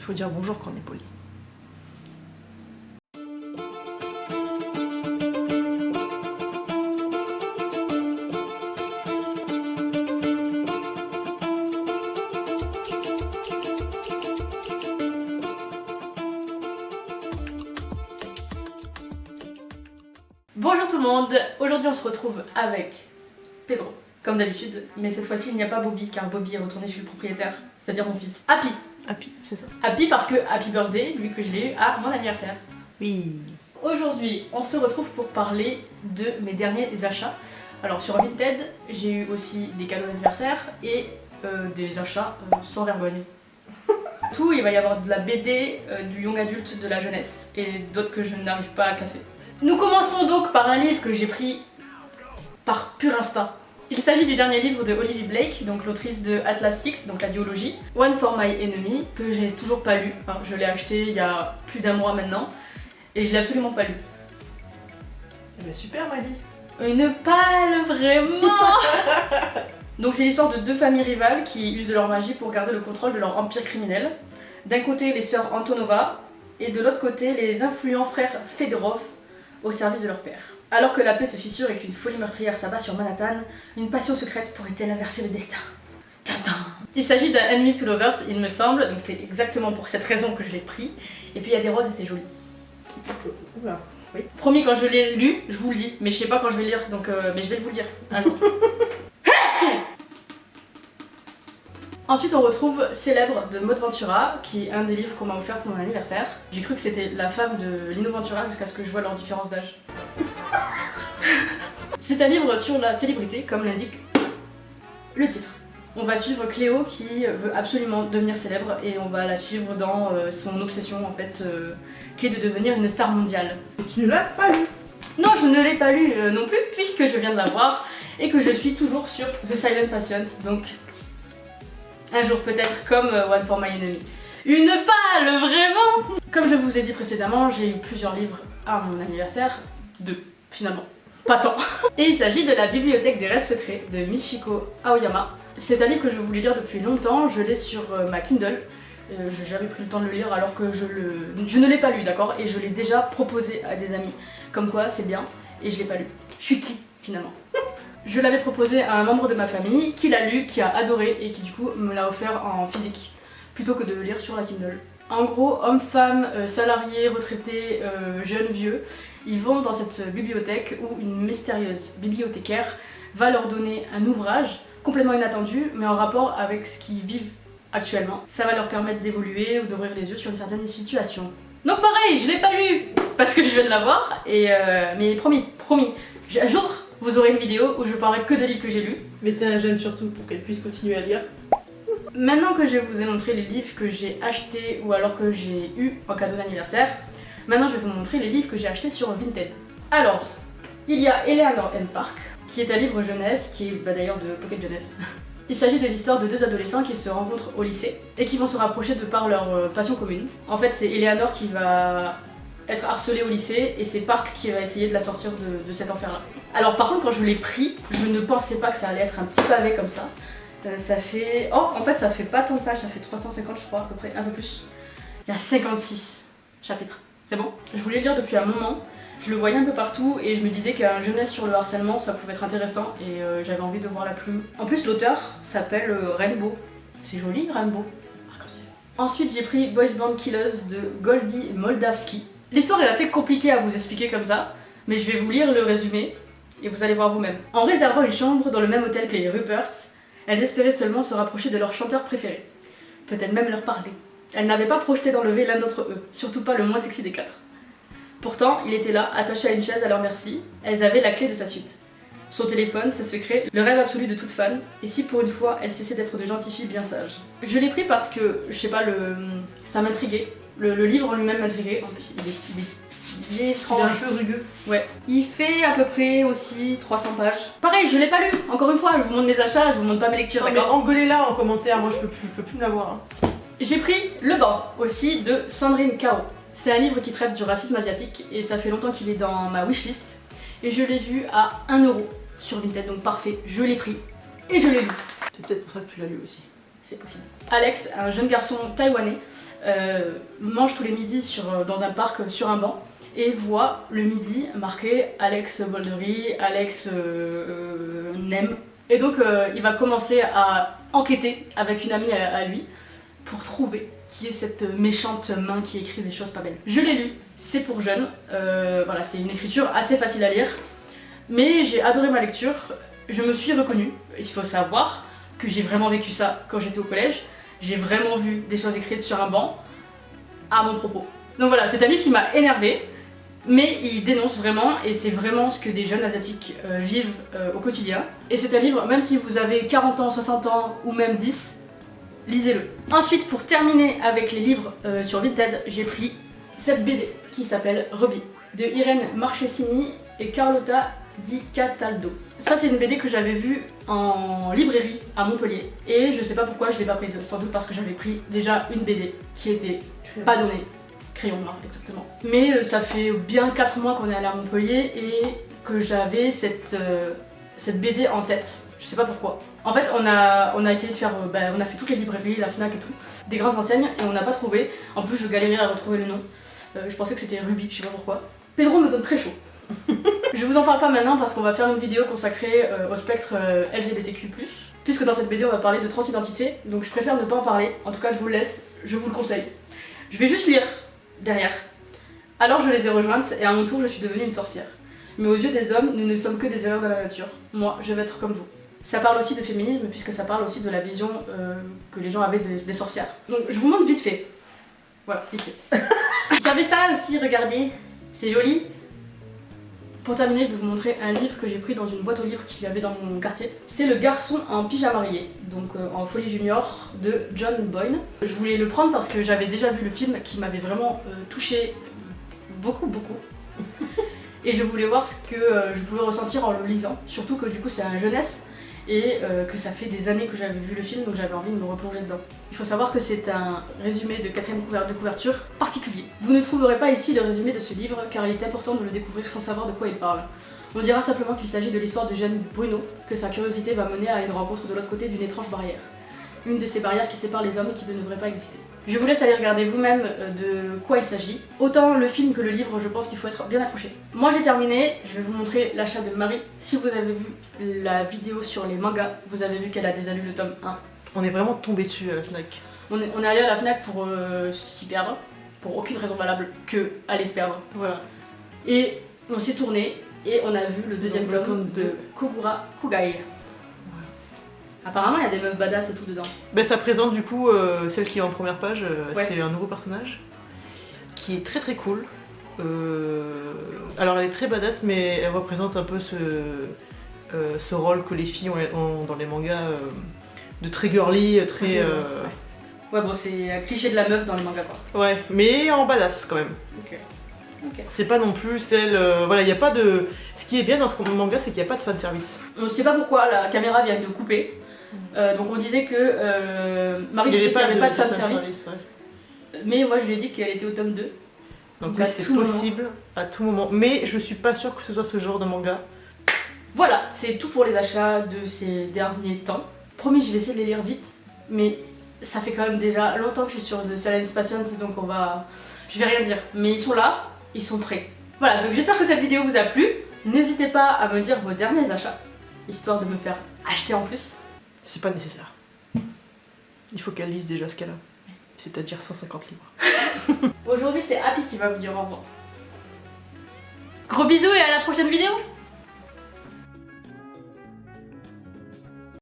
Il faut dire bonjour quand on est poli. Bonjour tout le monde, aujourd'hui on se retrouve avec Pedro, comme d'habitude, mais cette fois-ci il n'y a pas Bobby, car Bobby est retourné chez le propriétaire, c'est-à-dire mon fils. Happy. Happy, c'est ça. Happy parce que Happy Birthday, lui que je l'ai eu à mon anniversaire. Oui. Aujourd'hui, on se retrouve pour parler de mes derniers achats. Alors sur Vinted, j'ai eu aussi des cadeaux d'anniversaire et des achats sans vergogne. Tout, il va y avoir de la BD, du young adulte, de la jeunesse et d'autres que je n'arrive pas à classer. Nous commençons donc par un livre que j'ai pris par pur instinct. Il s'agit du dernier livre de Olivia Blake, donc l'autrice de Atlas VI, donc la duologie, One for My Enemy, que j'ai toujours pas lu. Enfin, je l'ai acheté il y a plus d'un mois maintenant, et je l'ai absolument pas lu. Eh ben super, Maddy. Une pâle, vraiment. Donc c'est l'histoire de deux familles rivales qui usent de leur magie pour garder le contrôle de leur empire criminel. D'un côté les sœurs Antonova, et de l'autre côté les influents frères Fedorov, au service de leur père. Alors que la paix se fissure et qu'une folie meurtrière s'abat sur Manhattan, une passion secrète pourrait-elle inverser le destin? Tintin. Il s'agit d'un Enemies to Lovers, il me semble, donc c'est exactement pour cette raison que je l'ai pris. Et puis il y a des roses et c'est joli. Oula. Oui. Promis, quand je l'ai lu, je vous le dis, mais je sais pas quand je vais le lire, donc mais je vais vous le dire un jour. Ensuite on retrouve Célèbre de Maud Ventura, qui est un des livres qu'on m'a offert pour mon anniversaire. J'ai cru que c'était la femme de Lino Ventura jusqu'à ce que je vois leur différence d'âge. C'est un livre sur la célébrité, comme l'indique le titre. On va suivre Cléo qui veut absolument devenir célèbre et on va la suivre dans son obsession en fait, qui est de devenir une star mondiale. Et tu ne l'as pas lu? Non, je ne l'ai pas lu non plus puisque je viens de la voir et que je suis toujours sur The Silent Passions, donc un jour peut-être comme One for My Enemy. Une pâle, vraiment! Comme je vous ai dit précédemment, j'ai eu plusieurs livres à mon anniversaire, deux finalement, pas tant. Et il s'agit de La Bibliothèque des Rêves Secrets de Michiko Aoyama. C'est un livre que je voulais lire depuis longtemps, je l'ai sur ma Kindle. J'ai jamais pris le temps de le lire alors que je ne l'ai pas lu, d'accord? Et je l'ai déjà proposé à des amis, comme quoi c'est bien, et je l'ai pas lu. Je suis qui finalement? Je l'avais proposé à un membre de ma famille qui l'a lu, qui a adoré et qui du coup me l'a offert en physique plutôt que de le lire sur la Kindle. En gros, hommes, femmes, salariés, retraités, jeunes, vieux, ils vont dans cette bibliothèque où une mystérieuse bibliothécaire va leur donner un ouvrage complètement inattendu mais en rapport avec ce qu'ils vivent actuellement. Ça va leur permettre d'évoluer ou d'ouvrir les yeux sur une certaine situation. Donc pareil, je l'ai pas lu parce que je viens de l'avoir et mais promis, un jour vous aurez une vidéo où je parlerai que de livres que j'ai lus. Mettez un j'aime surtout pour qu'elle puisse continuer à lire. Maintenant que je vous ai montré les livres que j'ai achetés ou alors que j'ai eu en cadeau d'anniversaire, maintenant je vais vous montrer les livres que j'ai achetés sur Vinted. Alors, il y a Eleanor and Park, qui est un livre jeunesse, qui est d'ailleurs de Pocket Jeunesse. Il s'agit de l'histoire de deux adolescents qui se rencontrent au lycée et qui vont se rapprocher de par leur passion commune. En fait, c'est Eleanor qui va être harcelée au lycée et c'est Park qui va essayer de la sortir de cet enfer-là. Alors par contre, quand je l'ai pris, je ne pensais pas que ça allait être un petit pavé comme ça. Ça fait... Oh, en fait, ça fait pas tant de pages, ça fait 350 je crois, à peu près, un peu plus. Il y a 56 chapitres. C'est bon? Je voulais le lire depuis un moment, je le voyais un peu partout et je me disais qu'un jeunesse sur le harcèlement, ça pouvait être intéressant et j'avais envie de voir la plume. En plus, l'auteur s'appelle Rainbow. C'est joli, Rainbow. Ensuite, j'ai pris Boys Band Killers de Goldie Moldavsky. L'histoire est assez compliquée à vous expliquer comme ça, mais je vais vous lire le résumé et vous allez voir vous-même. En réservant une chambre dans le même hôtel que les Ruperts, elles espéraient seulement se rapprocher de leur chanteur préféré. Peut-être même leur parler. Elles n'avaient pas projeté d'enlever l'un d'entre eux, surtout pas le moins sexy des quatre. Pourtant, il était là, attaché à une chaise à leur merci. Elles avaient la clé de sa suite. Son téléphone, ses secrets, le rêve absolu de toute fan, et si pour une fois, elle cessait d'être de gentille fille bien sage. Je l'ai pris parce que, je sais pas, ça m'intriguait. Le livre en lui-même m'intriguait. En plus, il est étrange. Il est un peu rugueux. Ouais. Il fait à peu près aussi 300 pages. Pareil, je l'ai pas lu. Encore une fois, je vous montre mes achats, je vous montre pas mes lectures, d'accord? Engueulez-la en commentaire, moi je peux plus me l'avoir. Hein. J'ai pris Le Banc, aussi de Sandrine Kao. C'est un livre qui traite du racisme asiatique et ça fait longtemps qu'il est dans ma wishlist. Et je l'ai vu à 1 € sur Vinted, donc parfait, je l'ai pris et je l'ai lu. C'est peut-être pour ça que tu l'as lu aussi. C'est possible. Alex, un jeune garçon taïwanais, mange tous les midis dans un parc sur un banc et voit le midi marqué Alex Boldery, Alex Nem. Et donc il va commencer à enquêter avec une amie à lui pour trouver qui est cette méchante main qui écrit des choses pas belles. Je l'ai lu, c'est pour jeunes, voilà, c'est une écriture assez facile à lire, mais j'ai adoré ma lecture, je me suis reconnue. Il faut savoir que j'ai vraiment vécu ça quand j'étais au collège, j'ai vraiment vu des choses écrites sur un banc à mon propos. Donc voilà, c'est un livre qui m'a énervée, mais il dénonce vraiment, et c'est vraiment ce que des jeunes asiatiques vivent au quotidien. Et c'est un livre, même si vous avez 40 ans, 60 ans ou même 10, lisez-le. Ensuite, pour terminer avec les livres sur Vinted, j'ai pris cette BD qui s'appelle Ruby, de Irène Marchesini et Carlotta Di Cataldo. Ça, c'est une BD que j'avais vue en librairie à Montpellier, et je sais pas pourquoi je l'ai pas prise, sans doute parce que j'avais pris déjà une BD qui était pas donnée. Crayon noir, exactement. Mais ça fait bien 4 mois qu'on est allé à Montpellier et que j'avais cette BD en tête. Je sais pas pourquoi. En fait, on a essayé de faire, on a fait toutes les librairies, la Fnac et tout, des grandes enseignes, et on n'a pas trouvé. En plus, je galérais à retrouver le nom. Je pensais que c'était Ruby, je sais pas pourquoi. Pedro me donne très chaud. Je vous en parle pas maintenant parce qu'on va faire une vidéo consacrée au spectre LGBTQ+. Puisque dans cette BD, on va parler de transidentité, donc je préfère ne pas en parler. En tout cas, je vous le laisse, je vous le conseille. Je vais juste lire derrière. Alors je les ai rejointes et à mon tour je suis devenue une sorcière. Mais aux yeux des hommes, nous ne sommes que des erreurs de la nature. Moi, je vais être comme vous. Ça parle aussi de féminisme puisque ça parle aussi de la vision que les gens avaient des sorcières. Donc je vous montre vite fait. Voilà, vite fait. J'avais ça aussi, regardez. C'est joli. Pour terminer, je vais vous montrer un livre que j'ai pris dans une boîte aux livres qu'il y avait dans mon quartier. C'est Le garçon en pyjama marié, donc en folie junior, de John Boyne. Je voulais le prendre parce que j'avais déjà vu le film qui m'avait vraiment touchée beaucoup. Et je voulais voir ce que je pouvais ressentir en le lisant, surtout que du coup c'est un jeunesse et que ça fait des années que j'avais vu le film, donc j'avais envie de me replonger dedans. Il faut savoir que c'est un résumé de 4e de couverture particulier. Vous ne trouverez pas ici le résumé de ce livre car il est important de le découvrir sans savoir de quoi il parle. On dira simplement qu'il s'agit de l'histoire du jeune Bruno, que sa curiosité va mener à une rencontre de l'autre côté d'une étrange barrière. Une de ces barrières qui séparent les hommes et qui ne devrait pas exister. Je vous laisse aller regarder vous-même de quoi il s'agit. Autant le film que le livre, je pense qu'il faut être bien accroché. Moi j'ai terminé, je vais vous montrer l'achat de Marie. Si vous avez vu la vidéo sur les mangas, vous avez vu qu'elle a déjà lu le tome 1. On est vraiment tombé dessus à la Fnac. On est allé à la Fnac pour s'y perdre, pour aucune raison valable que aller se perdre. Voilà. Et on s'est tourné et on a vu le deuxième Donc, tome de Kogura Kugai. Apparemment, il y a des meufs badass et tout dedans. Ben, ça présente du coup celle qui est en première page, Ouais. c'est un nouveau personnage qui est très cool. Alors elle est très badass, mais elle représente un peu ce rôle que les filles ont dans les mangas de très girly, très. Ouais, bon, c'est un cliché de la meuf dans les mangas quoi. Ouais, mais en badass quand même. Ok. C'est pas non plus celle. Voilà, il n'y a pas de. Ce qui est bien dans ce manga, c'est qu'il n'y a pas de fanservice. On ne sait pas pourquoi la caméra vient de couper. Donc on disait que Marie disait qu'il n'y avait pas de fanservice. Ouais. Mais moi je lui ai dit qu'elle était au tome 2. Donc à oui, c'est tout moment. possible à tout moment. Mais je suis pas sûre que ce soit ce genre de manga. Voilà, c'est tout pour les achats de ces derniers temps. Promis, je vais essayer de les lire vite. Mais ça fait quand même déjà longtemps que je suis sur The Silence Patient, donc je vais rien dire. Mais ils sont là, ils sont prêts. Voilà, donc j'espère que cette vidéo vous a plu. N'hésitez pas à me dire vos derniers achats, histoire de me faire acheter en plus. C'est pas nécessaire. Il faut qu'elle lise déjà ce qu'elle a. C'est-à-dire 150 livres. Aujourd'hui, c'est Happy qui va vous dire au revoir. Gros bisous et à la prochaine vidéo!